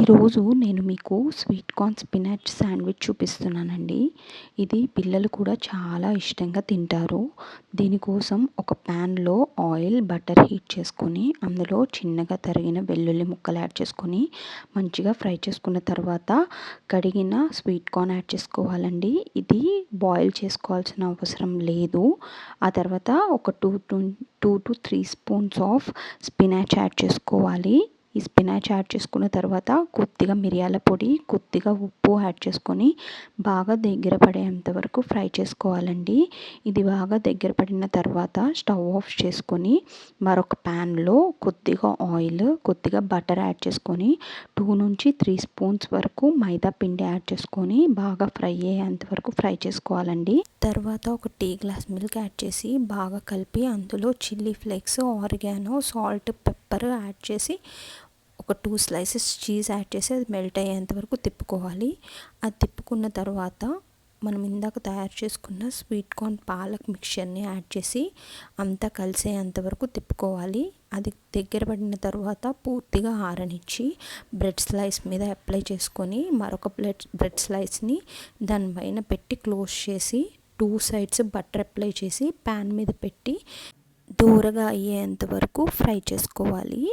ఈరోజు నేను మీకు స్వీట్ కార్న్ స్పినాచ్ శాండ్విచ్ చూపిస్తున్నానండి. ఇది పిల్లలు కూడా చాలా ఇష్టంగా తింటారు. దీనికోసం ఒక ప్యాన్లో ఆయిల్, బటర్ హీట్ చేసుకొని అందులో చిన్నగా తరిగిన వెల్లుల్లి ముక్కలు యాడ్ చేసుకొని మంచిగా ఫ్రై చేసుకున్న తర్వాత కడిగిన స్వీట్ కార్న్ యాడ్ చేసుకోవాలండి. ఇది బాయిల్ చేసుకోవాల్సిన అవసరం లేదు. ఆ తర్వాత ఒక 2 to 3 spoons of spinach add చేసుకోవాలి. ఈ స్పినాచ్ యాడ్ చేసుకున్న తర్వాత కొద్దిగా మిరియాల పొడి, కొద్దిగా ఉప్పు యాడ్ చేసుకొని బాగా దగ్గర పడేంత వరకు ఫ్రై చేసుకోవాలండి. ఇది బాగా దగ్గర పడిన తర్వాత స్టవ్ ఆఫ్ చేసుకొని మరొక ప్యాన్లో కొద్దిగా ఆయిల్, కొద్దిగా బటర్ యాడ్ చేసుకొని 2 నుంచి 3 స్పూన్స్ వరకు మైదా పిండి యాడ్ చేసుకొని బాగా ఫ్రై అయ్యేంత వరకు ఫ్రై చేసుకోవాలండి. తర్వాత ఒక టీ గ్లాస్ మిల్క్ యాడ్ చేసి బాగా కలిపి అందులో chilli flakes, oregano, salt, pepper add చేసి ఒక 2 స్లైసెస్ చీజ్ యాడ్ చేసి అది మెల్ట్ అయ్యేంత వరకు తిప్పుకోవాలి. అది తిప్పుకున్న తర్వాత మనం ఇందాక తయారు చేసుకున్న స్వీట్ కార్న్ పాలక్ మిక్చర్ని యాడ్ చేసి అంతా కలిసేంత వరకు తిప్పుకోవాలి. అది దగ్గర పడిన తర్వాత పూర్తిగా ఆరనిచ్చి బ్రెడ్ స్లైస్ మీద అప్లై చేసుకొని మరొక బ్రెడ్ స్లైస్ని దానిపైన పెట్టి క్లోజ్ చేసి 2 సైడ్స్ బటర్ అప్లై చేసి ప్యాన్ మీద పెట్టి దూరగా అయ్యేంత వరకు ఫ్రై చేసుకోవాలి.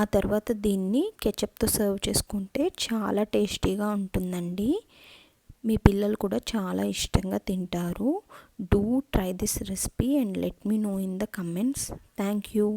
ఆ తర్వాత దీన్ని కెచప్తో సర్వ్ చేసుకుంటే చాలా టేస్టీగా ఉంటుందండి. మీ పిల్లలు కూడా చాలా ఇష్టంగా తింటారు. Do try this recipe and let me know in the comments. Thank you.